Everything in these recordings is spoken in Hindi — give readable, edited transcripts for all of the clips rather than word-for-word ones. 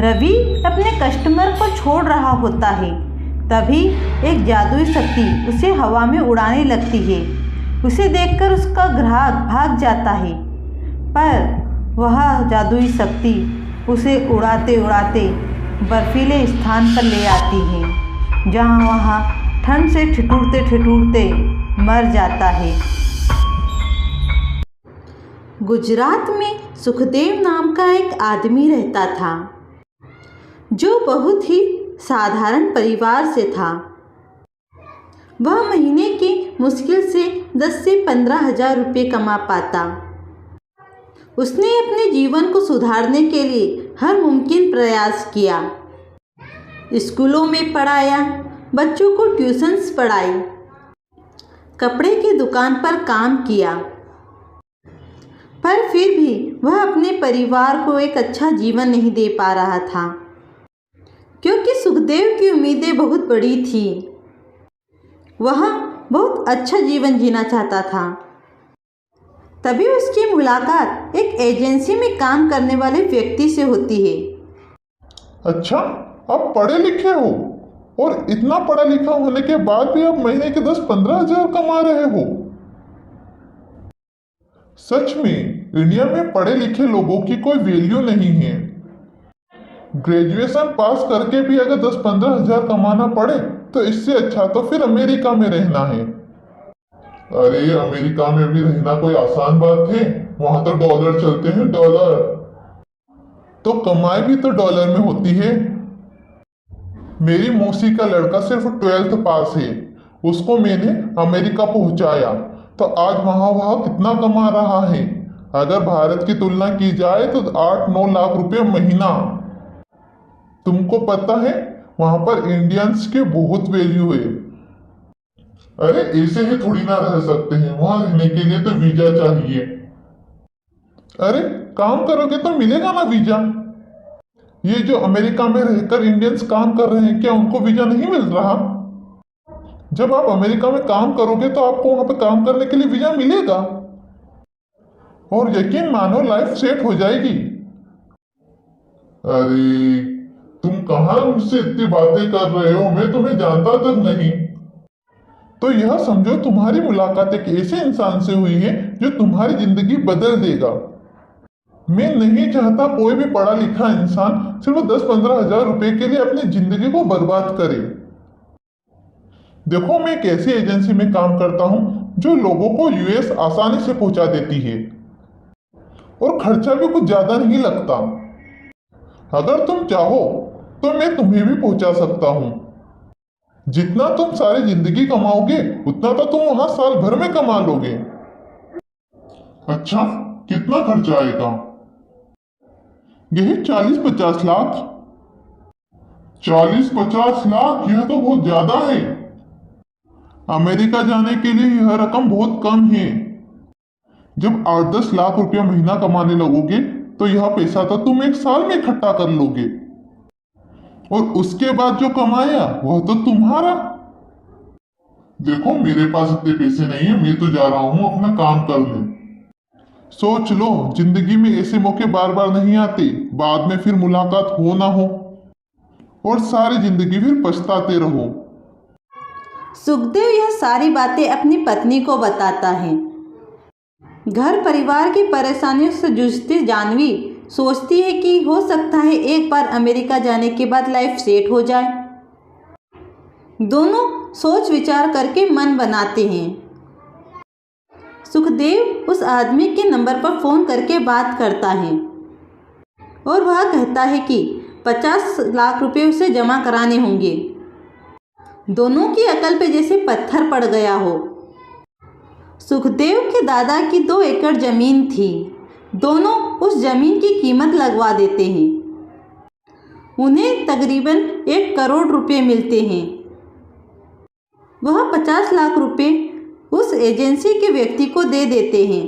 रवि अपने कस्टमर को छोड़ रहा होता है, तभी एक जादुई शक्ति उसे हवा में उड़ाने लगती है। उसे देखकर उसका ग्राहक भाग जाता है, पर वह जादुई शक्ति उसे उड़ाते उड़ाते बर्फीले स्थान पर ले आती है, जहाँ वह ठंड से ठिठुरते ठिठुरते मर जाता है। गुजरात में सुखदेव नाम का एक आदमी रहता था, जो बहुत ही साधारण परिवार से था। वह महीने की मुश्किल से 10 से 15,000 रुपये कमा पाता। उसने अपने जीवन को सुधारने के लिए हर मुमकिन प्रयास किया। स्कूलों में पढ़ाया, बच्चों को ट्यूशन्स पढ़ाई, कपड़े की दुकान पर काम किया, पर फिर भी वह अपने परिवार को एक अच्छा जीवन नहीं दे पा रहा था, क्योंकि सुखदेव की उम्मीदें बहुत बड़ी थी। वह बहुत अच्छा जीवन जीना चाहता था। तभी उसकी मुलाकात एक एजेंसी में काम करने वाले व्यक्ति से होती है। अच्छा, आप पढ़े लिखे हो और इतना पढ़ा लिखा होने के बाद भी आप महीने के 10-15 हजार कमा रहे हो। सच में इंडिया में पढ़े लिखे लोगों की कोई वैल्यू नहीं है। ग्रेजुएशन पास करके भी अगर 10-15 हजार कमाना पड़े तो इससे अच्छा तो फिर अमेरिका में रहना है। अरे अमेरिका में भी रहना कोई आसान बात है? वहां तो डॉलर चलते हैं, डॉलर। तो कमाई भी तो डॉलर में होती है। मेरी मौसी का लड़का सिर्फ 12th पास है, उसको मैंने अमेरिका पहुंचाया, तो आज वह कितना कमा रहा है? अगर भारत की तुलना की जाए तो 8-9 लाख रुपए महीना। तुमको पता है वहां पर इंडियंस के बहुत वैल्यू है। अरे ऐसे ही थोड़ी ना रह सकते हैं, वहां रहने के लिए तो वीजा चाहिए। अरे काम करोगे तो मिलेगा ना वीजा। ये जो अमेरिका में रहकर इंडियंस काम कर रहे हैं, क्या उनको वीजा नहीं मिल रहा? जब आप अमेरिका में काम करोगे तो आपको वहां पर काम करने के लिए वीजा मिलेगा, और यकीन मानो लाइफ सेट हो जाएगी। अरे तुम कहां मुझसे इतनी बातें कर रहे हो? मैं तुम्हें जानता तक नहीं। तो यह समझो तुम्हारी मुलाकात एक ऐसे इंसान से हुई है जो तुम्हारी जिंदगी बदल देगा। मैं नहीं चाहता कोई भी पढ़ा लिखा इंसान सिर्फ 10-15 हजार रुपए के लिए अपनी जिंदगी को बर्बाद करे। देखो, मैं एक ऐसी एजेंसी में काम करता हूं जो लोगों को यूएस आसानी से पहुंचा देती है, और खर्चा भी कुछ ज्यादा नहीं लगता। अगर तुम चाहो तो मैं तुम्हें भी पहुंचा सकता हूं। जितना तुम सारी जिंदगी कमाओगे उतना तो तुम वहां साल भर में कमा लोगे। अच्छा, कितना खर्चा आएगा? यही 40-50 लाख। 40-50 लाख, यह तो बहुत ज्यादा है। अमेरिका जाने के लिए यह रकम बहुत कम है। जब 8-10 लाख रुपया महीना कमाने लगोगे तो यह पैसा तो तुम एक साल में इकट्ठा कर लोगे, और उसके बाद जो कमाया वह तो तुम्हारा। देखो, मेरे पास इतने पैसे नहीं है, मैं तो जा रहा हूं अपना काम करने। सोच लो, जिंदगी में ऐसे मौके बार बार नहीं आते, बाद में फिर मुलाकात हो ना हो और सारी जिंदगी फिर पछताते रहो। सुखदेव यह सारी बातें अपनी पत्नी को बताता है। घर परिवार की परेशानियों से जूझती जानवी सोचती है कि हो सकता है एक बार अमेरिका जाने के बाद लाइफ सेट हो जाए। दोनों सोच विचार करके मन बनाते हैं। सुखदेव उस आदमी के नंबर पर फोन करके बात करता है, और वह कहता है कि 50 लाख रुपए उसे जमा कराने होंगे। दोनों की अकल पे जैसे पत्थर पड़ गया हो। सुखदेव के दादा की 2 एकड़ जमीन थी। दोनों उस जमीन की कीमत लगवा देते हैं। उन्हें तकरीबन 1 करोड़ रुपए मिलते हैं। वह 50 लाख रुपए उस एजेंसी के व्यक्ति को दे देते हैं,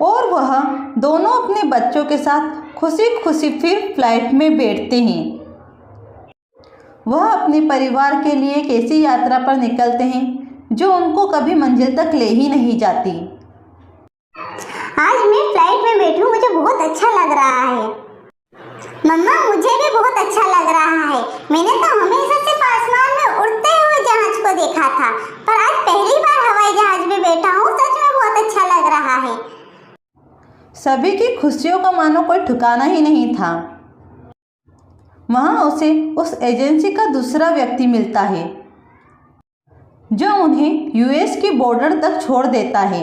और वह दोनों अपने बच्चों के साथ खुशी खुशी फिर फ्लाइट में बैठते हैं। वह अपने परिवार के लिए एक ऐसी यात्रा पर निकलते हैं जो उनको कभी मंजिल तक ले ही नहीं जाती। आज मैं फ्लाइट में बैठी हूँ, मुझे बहुत अच्छा लग रहा है। मम्मा मुझे भी बहुत अच्छा लग रहा है। मैंने तो हमेशा सिर्फ आसमान में उड़ते हुए जहाज को देखा था, पर आज पहली बार हवाई जहाज में बैठा हूँ। सच में बहुत अच्छा लग रहा है। सभी की खुशियों का मानो कोई ठिकाना ही नहीं था। वहाँ उसे उस एजेंसी का दूसरा व्यक्ति मिलता है जो उन्हें यूएस की बॉर्डर तक छोड़ देता है।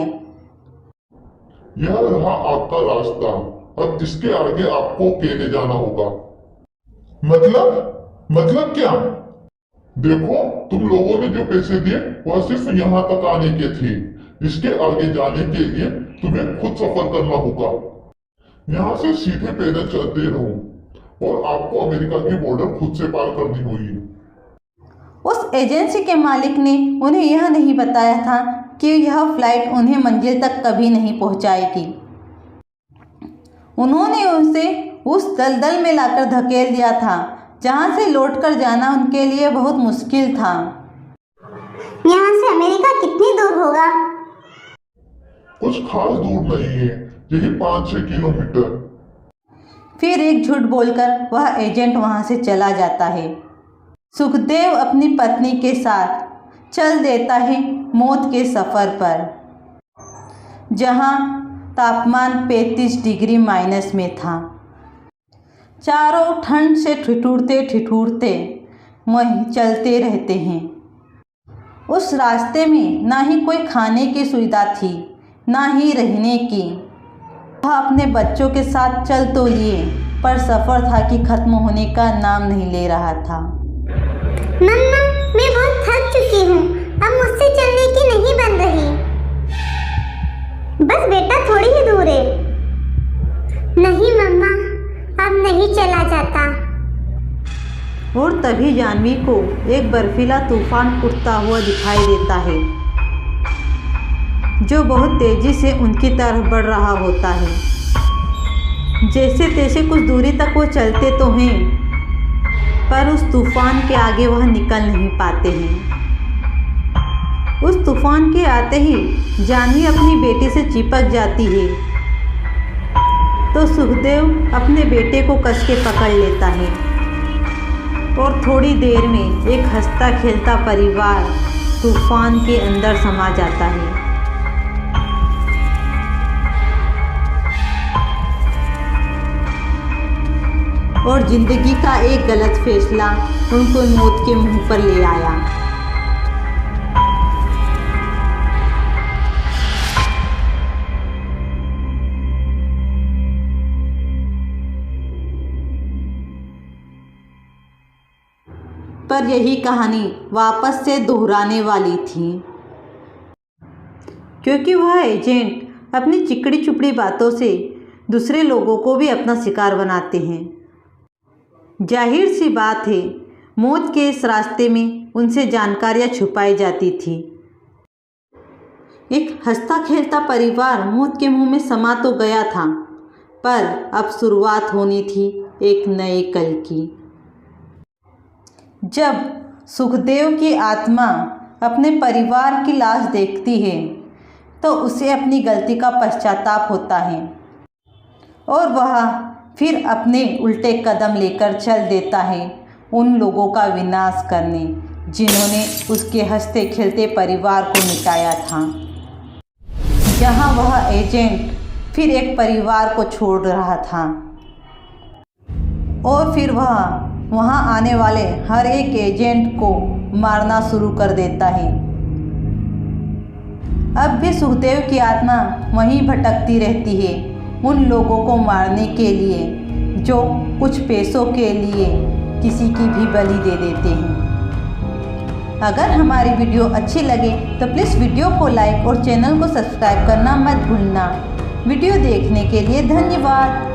यह रहा आपका रास्ता, अब इसके आगे आपको अकेले जाना होगा। मतलब क्या? देखो, तुम लोगों ने जो पैसे दिए वह सिर्फ यहाँ तक आने के थे। इसके आगे जाने के लिए तुम्हें खुद सफर करना होगा। यहाँ से सीधे पैदल चलते रहो और आपको अमेरिका की बॉर्डर खुद से पार करनी होगी। उस एजेंसी के मालिक ने उन्हें यह नहीं बताया था कि यह फ्लाइट उन्हें मंजिल तक कभी नहीं पहुंचाएगी। उन्होंने उसे उस दलदल में लाकर धकेल दिया था जहां से लौटकर जाना उनके लिए बहुत मुश्किल था। यहाँ से अमेरिका कितनी दूर होगा? कुछ खास दूर नहीं है, यही 5-6 किलोमीटर। फिर एक झूठ बोलकर वह एजेंट वहां से चला जाता है। सुखदेव अपनी पत्नी के साथ चल देता है मौत के सफ़र पर, जहां तापमान 35 डिग्री माइनस में था। चारों ठंड से ठिठुरते वहीं चलते रहते हैं। उस रास्ते में ना ही कोई खाने की सुविधा थी, ना ही रहने की। वह अपने बच्चों के साथ चल तो लिए, पर सफ़र था कि ख़त्म होने का नाम नहीं ले रहा था। मम्मा, मैं बहुत थक चुकी हूँ, अब मुझसे चलने की नहीं बन रही। बस बेटा, थोड़ी ही दूर है। नहीं मम्मा, अब नहीं चला जाता। और तभी जाह्नवी को एक बर्फीला तूफान उठता हुआ दिखाई देता है, जो बहुत तेजी से उनकी तरफ बढ़ रहा होता है। जैसे तैसे कुछ दूरी तक वो चलते तो हैं, पर उस तूफान के आगे वह निकल नहीं पाते हैं। उस तूफान के आते ही जाह्नवी अपनी बेटी से चिपक जाती है, तो सुखदेव अपने बेटे को कस के पकड़ लेता है और थोड़ी देर में एक हंसता खेलता परिवार तूफान के अंदर समा जाता है। और जिंदगी का एक गलत फैसला उनको मौत के मुंह पर ले आया। पर यही कहानी वापस से दोहराने वाली थी, क्योंकि वह एजेंट अपनी चिकड़ी चुपड़ी बातों से दूसरे लोगों को भी अपना शिकार बनाते हैं। जाहिर सी बात है, मौत के इस रास्ते में उनसे जानकारियां छुपाई जाती थी। एक हंसता खेलता परिवार मौत के मुंह में समा तो गया था, पर अब शुरुआत होनी थी एक नए कल की। जब सुखदेव की आत्मा अपने परिवार की लाश देखती है, तो उसे अपनी गलती का पश्चाताप होता है और वह फिर अपने उल्टे कदम लेकर चल देता है उन लोगों का विनाश करने जिन्होंने उसके हंसते खेलते परिवार को मिटाया था। जहां वह एजेंट फिर एक परिवार को छोड़ रहा था और फिर वह वहां आने वाले हर एक एजेंट को मारना शुरू कर देता है। अब भी सुखदेव की आत्मा वहीं भटकती रहती है उन लोगों को मारने के लिए जो कुछ पैसों के लिए किसी की भी बलि दे देते हैं। अगर हमारी वीडियो अच्छी लगे तो प्लीज़ वीडियो को लाइक और चैनल को सब्सक्राइब करना मत भूलना। वीडियो देखने के लिए धन्यवाद।